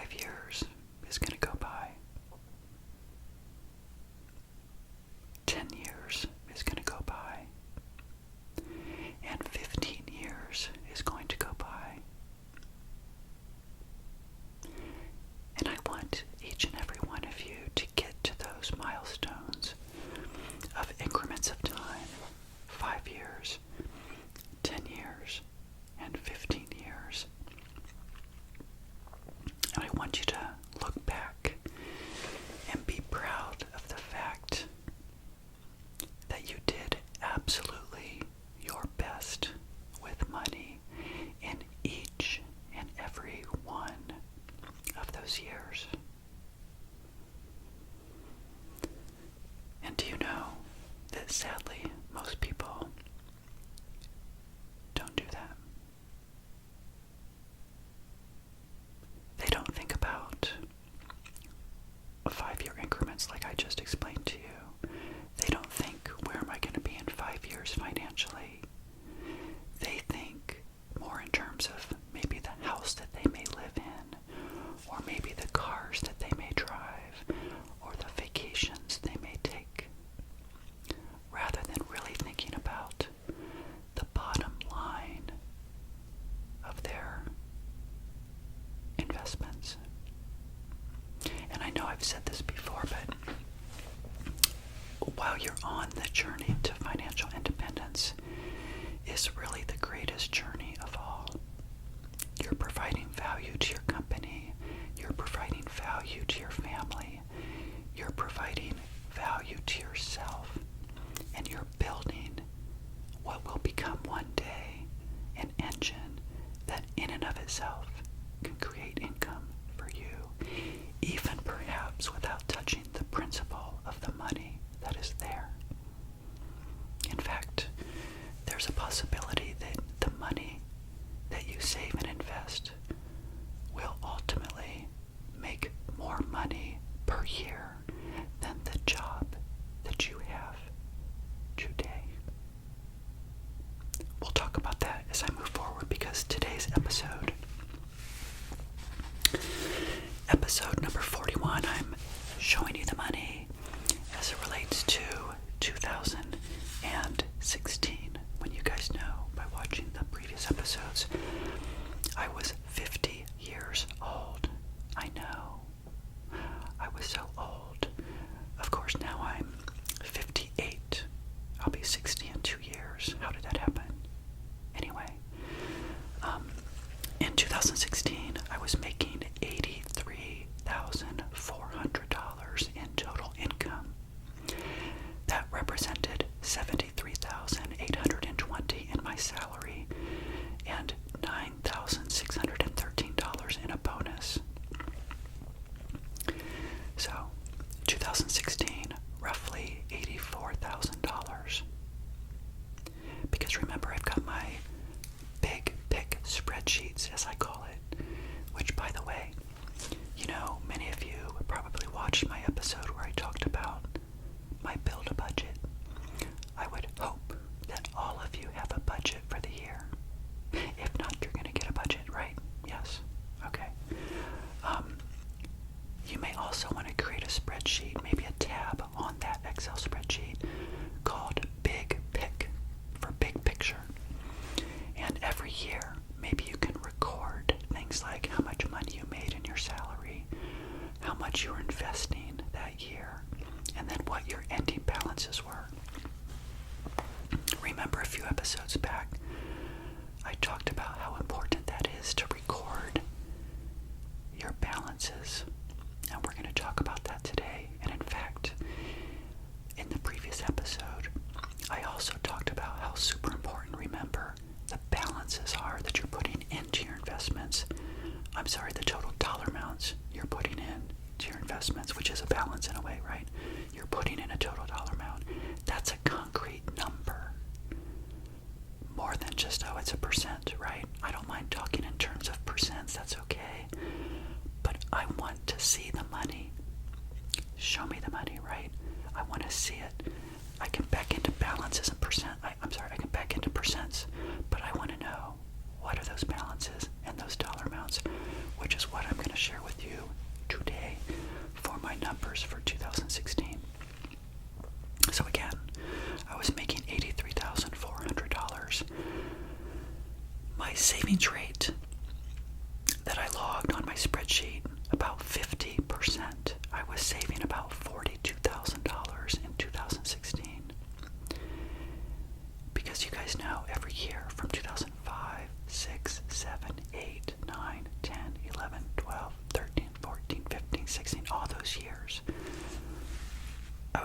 5 years is going to go by. 10 years is going to go by. And 15 years is going to go by. And I want each and every one of you to get to those milestones of increments of time. 5 years, 10 years, and 15 years. And I want you to look back and be proud of the fact that you did absolutely your best with money in each and every one of those years. And do you know that sadly most people don't do that? They don't think about 5-year increments like I just explained to you. They don't think, where am I going to be in 5 years financially? They think more in terms of maybe the house that they may live in, or maybe the cars that they may drive, or the vacations they may take, rather than really thinking about the bottom line of their investments. And I know I've said this before, but while you're on the journey to financial independence is really the greatest journey of all. You're providing value to your company. You're providing value to your family. You're providing value to yourself. And you're building what will become one day an engine that in and of itself can create income for you, even perhaps without touching the principle of the money that is there. In fact, there's a possibility that the money that you save and invest will ultimately make more money per year than the job that you have today. We'll talk about that as I move forward, because today's episode number 41, I'm showing you the money as it relates to 2016. When you guys know by watching the previous episodes, I was 50 years old. I know. I was so old. Of course, now I'm 58. I'll be 60 in 2 years. How did that happen? Anyway, in 2016, I was making $83,400 in total income. That represented $73,820 in my salary and $9,613 in a bonus. So, 2016, roughly $84,000. Because remember, I've got my big pick spreadsheets, as I call it, which, by the way, you know, many of you probably watched my episode where I talked about my build a budget. I would hope that all of you have a budget for the year. If not, you're going to get a budget, right? Yes. Okay. You may also want to create a spreadsheet, maybe a tab on that Excel spreadsheet called Big Pick for Big Picture. And every year, maybe you can record things like how much money you made in your salary, how much you were investing that year, and then what your ending balances were. Remember a few episodes back, I talked about how important that is to record your balances. And we're going to talk about that today. And in fact, in the previous episode, I also talked about how super important, remember, the balances are that you're putting into your investments. I'm sorry, the total dollar amounts you're putting in to your investments, which is a balance in a way, right? You're putting in a total dollar amount. That's a concrete number. More than just, oh, it's a percent, right? I don't mind talking in terms of percents, that's okay. But I want to see the money. Show me the money, right? I want to see it. I can back into balances and I can back into percents, but I want to know what are those balances and those dollar amounts, which is what I'm going to share with you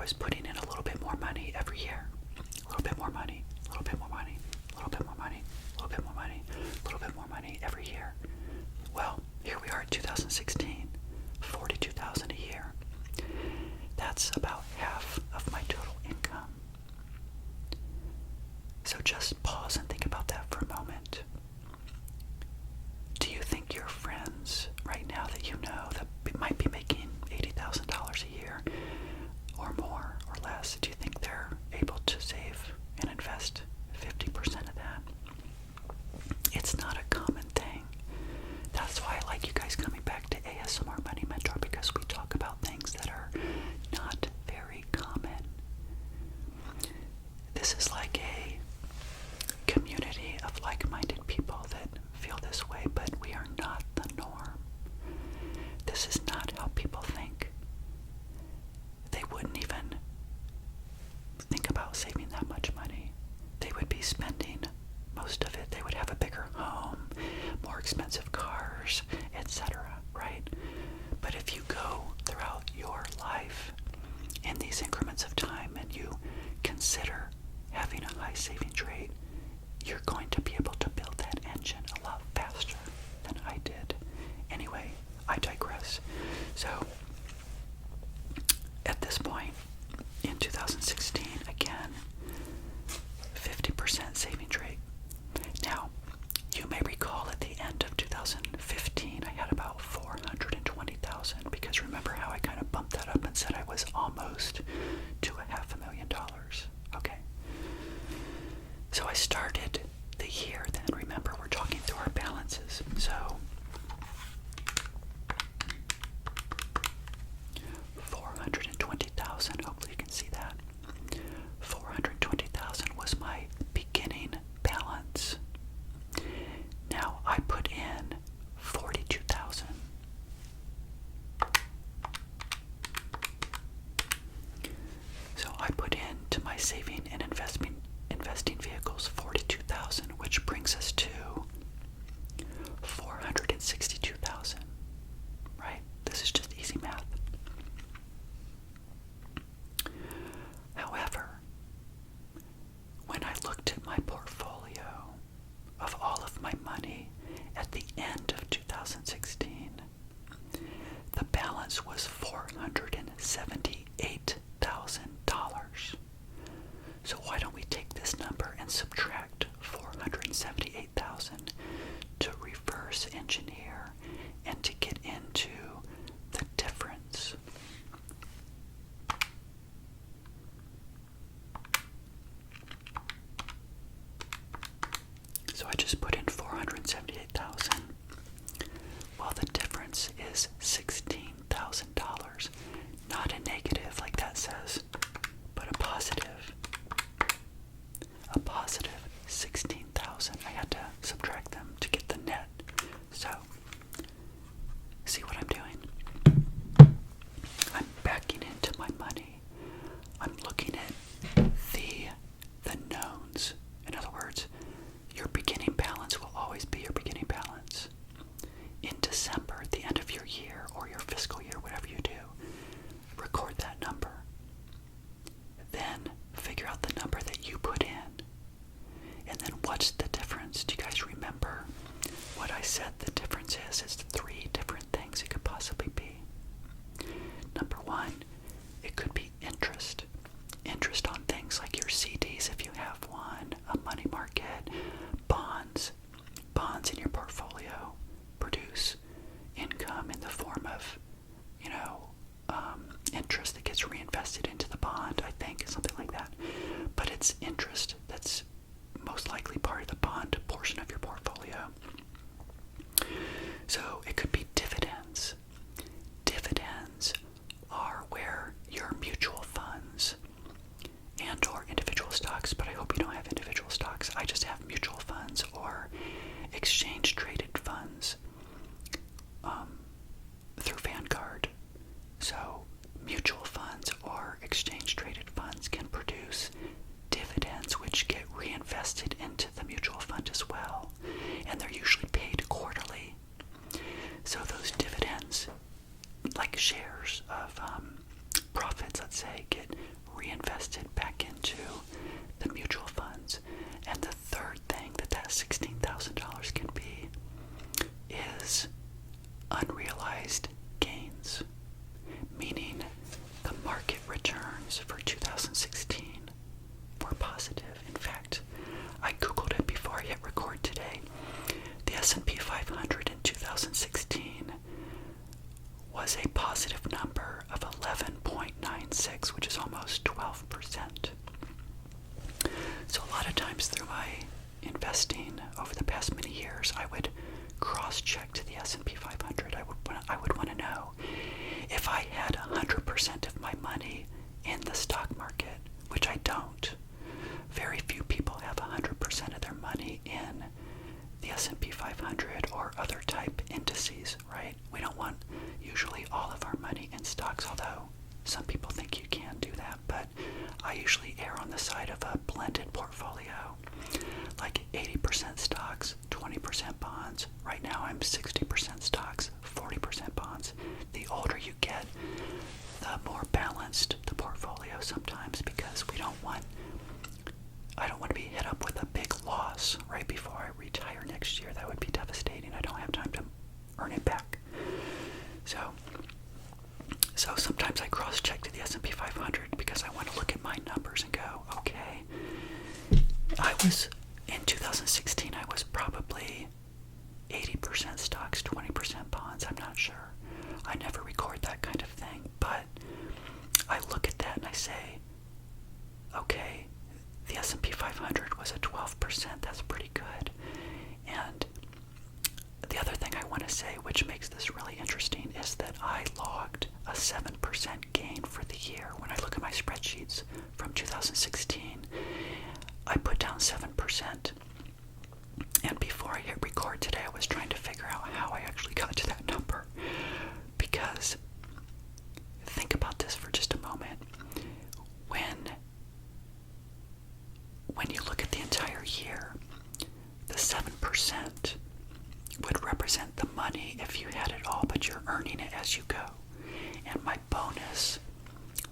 I was putting in a little bit more money every year. A little bit more money, a little bit more money, a little bit more money, a little bit more money, a little bit more money every year. Well, here we are in 2016, $42,000 a year. That's about half of my total income. So just pause and think about that for a moment. Do you think your friends right now that you know that might be making $80,000 a year or more or less, do you think they're able to save and invest 50% of that? It's not a common thing. That's why I like you guys coming back to ASMR Money Mentor, because we talk about things that are not very common. This is like a community of like-minded people that feel this way, but we are not the norm. This is not how people think. They wouldn't even think about saving that much money. They would be spending most of it. They would have a bigger home, more expensive cars, etc., right? But if you go throughout your life in these increments of time and you consider having a high savings rate, you're going to be able to build that engine a lot faster than I did. Anyway, I digress. So, at this point, in 2016, again, 50% savings rate. Now, you may recall at the end of 2015, I had about $420,000, because remember how I kind of bumped that up and said I was almost to $500,000. Okay. So I started the year then. Remember, we're talking through our balances. So, 420,000, hopefully you can see that. 420,000 was my beginning balance. Now I put in 42,000. So I put into my saving and investing vehicles 42,000, which brings us to 462,000. Right? This is just easy math. However, when I looked at my portfolio of all of my money at the end of 2016, the balance was $478,000. So why don't we take this number and subtract 478,000 to reverse engineer and to get into the difference. So I just put in 478,000. Well, the difference is $16,000. Not a negative like that says, but a positive. A positive 16,000. I had to subtract them to get the net. So, see what I'm doing? I'm backing into my money. I'm looking at the knowns. In other words, your beginning balance will always be your beginning balance. In December, at the end of your year or your fiscal year, whatever you do, record that number. Then figure out the number that you put in. And then what's the difference? Do you guys remember what I said the difference is? It's 3 different things it could possibly be. Number 1, it could be interest. Interest on things like your CDs if you have one, a money market, bonds. Bonds in your portfolio produce income in the form of, interest that gets reinvested into the bond, I think, something like that. But it's interest that's most likely part of the bond portion of your portfolio. So it could be dividends. Dividends are where your mutual funds and or individual stocks, but I hope you don't have individual stocks. I just have mutual funds or exchange traded funds through Vanguard. So mutual funds or exchange traded funds can produce dividends which get reinvested into the mutual fund as well, and they're usually paid quarterly. So those dividends, like shares of profits, let's say, get reinvested back into the mutual funds. And the third thing that $16,000 can be is unrealized gains, meaning the market returns for 2016 were positive. In fact, I googled it before I hit record today. The S&P 500 in 2016 was a positive number of 11.96, which is almost 12%. So a lot of times through my investing over the past many years, I would cross-check to the S&P 500. I would want to know if I had 100% of my money in the stock market, which I don't. Very few people have 100% of their money in the S&P 500 or other type indices, right? We don't want usually all of our money in stocks, although some people think you can do that, but I usually err on the side of a blended portfolio, like 80% stocks, 20% bonds. Right now I'm 60% stocks, 40% bonds. The older you get, the more balanced the portfolio sometimes, because I don't want to be hit up with a big loss right before I retire next year. That would be devastating. I don't have time to earn it back. So sometimes I cross-check to the S&P 500 because I want to look at my numbers and go, okay, in 2016, I was probably 80% stocks, 20% bonds. I'm not sure. I never record that kind of thing, but I look at that and I say, okay, the S&P 500 was at 12%. That's pretty good. And the other thing I want to say, which makes this really interesting, is that I logged a 7% gain for the year. When I look at my spreadsheets from 2016, I put down 7%. And before I hit record today, I was trying to figure out how I actually got to that number. Because think about this for just a moment. When you look at the entire year, the 7% would represent the money if you had it all, but you're earning it as you go. And my bonus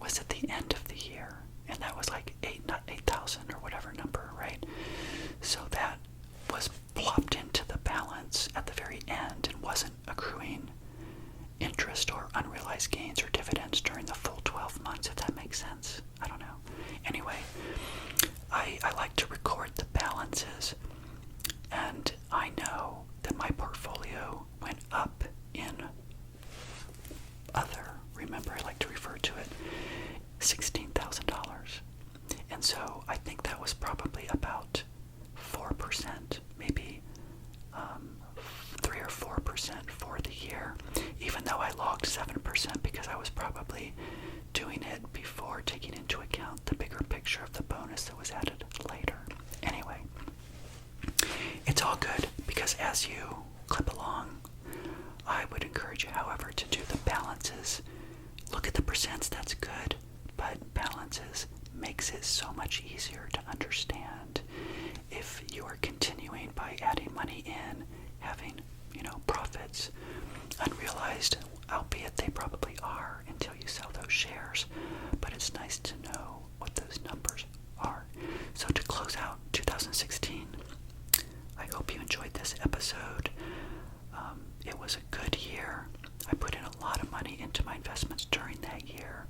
was at the end of the year, and that was like 8,000 or whatever number, right? So that was plopped into the balance at the very end and wasn't accruing interest or unrealized gains or dividends during the full 12 months, if that makes sense. I don't know. Anyway, I like to record the balances, and I know that my portfolio went up in other, remember I like to refer to it, $16,000. And so I think that was probably about 4%, maybe 3 or 4% for the year, even though I logged 7% because I was probably doing it before taking into account the bigger picture of the bonus that was added later. Anyway, it's all good because as you clip along, I would encourage you, however, to do the balances. Look at the percents, that's good, but balances makes it so much easier to understand if you are continuing by adding money in, having, profits, unrealized, albeit they probably are until you sell those shares, but it's nice to know what those numbers are. So to close out 2016, I hope you enjoyed this episode. It was a good year. I put in a lot of money into my investments during that year,